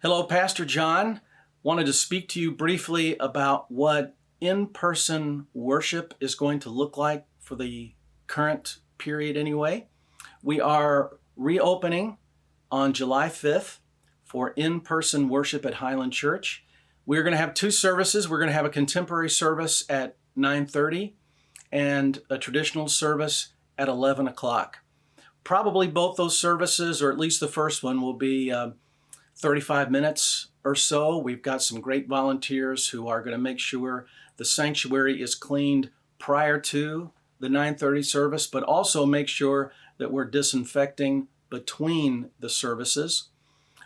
Hello, Pastor John. Wanted to speak to you briefly about what in-person worship is going to look like for the current period anyway. We are reopening on July 5th for in-person worship at Highland Church. We're going to have two services. We're going to have a contemporary service at 9:30 and a traditional service at 11 o'clock. Probably both those services, or at least the first one, will be 35 minutes or so. We've got some great volunteers who are going to make sure the sanctuary is cleaned prior to the 9:30 service, but also make sure that we're disinfecting between the services.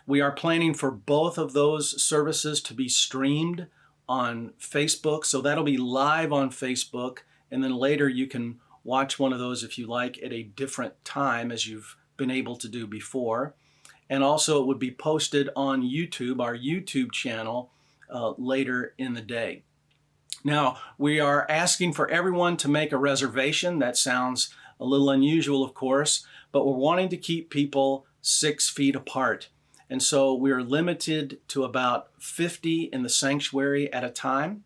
We are planning for both of those services to be streamed on Facebook, so that'll be live on Facebook, and then later you can watch one of those if you like at a different time as you've been able to do before. And also it would be posted on YouTube, our YouTube channel, later in the day. Now, we are asking for everyone to make a reservation. That sounds a little unusual, of course, but we're wanting to keep people 6 feet apart. And so we are limited to about 50 in the sanctuary at a time.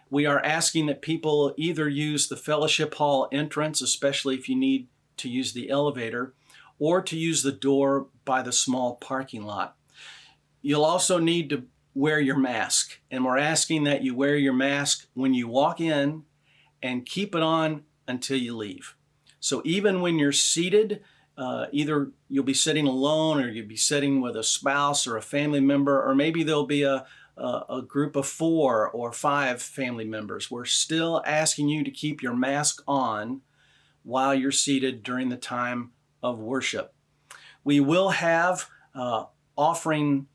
We are asking that people either use the fellowship hall entrance, especially if you need to use the elevator, or to use the door by the small parking lot. You'll also need to wear your mask, and we're asking that you wear your mask when you walk in and keep it on until you leave. So even when you're seated, either you'll be sitting alone or you'll be sitting with a spouse or a family member, or maybe there'll be a group of 4 or 5 family members. We're still asking you to keep your mask on while you're seated during the time of worship. We will have offering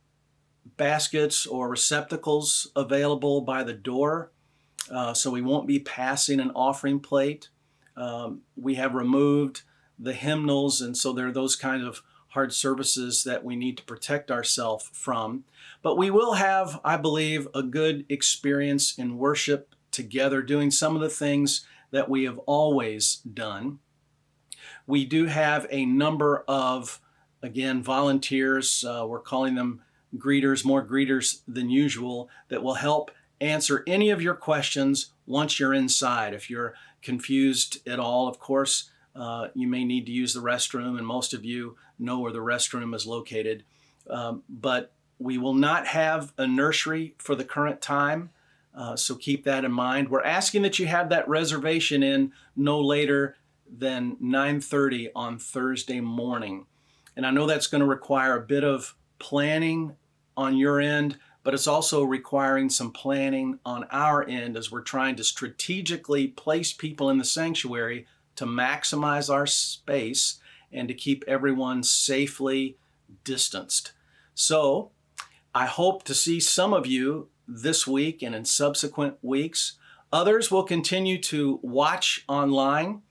baskets or receptacles available by the door, so we won't be passing an offering plate. We have removed the hymnals, and so there are those kind of hard surfaces that we need to protect ourselves from. But we will have, I believe, a good experience in worship together, doing some of the things that we have always done. We do have a number of, again, volunteers, we're calling them greeters, more greeters than usual, that will help answer any of your questions once you're inside. If you're confused at all, of course, you may need to use the restroom, and most of you know where the restroom is located. But we will not have a nursery for the current time, so keep that in mind. We're asking that you have that reservation in no later than 9:30 on Thursday morning. And I know that's going to require a bit of planning on your end, but it's also requiring some planning on our end as we're trying to strategically place people in the sanctuary to maximize our space and to keep everyone safely distanced. So I hope to see some of you this week and in subsequent weeks. Others will continue to watch online.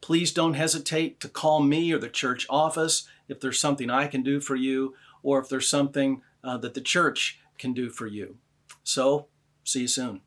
Please don't hesitate to call me or the church office if there's something I can do for you, or if there's something that the church can do for you. So, see you soon.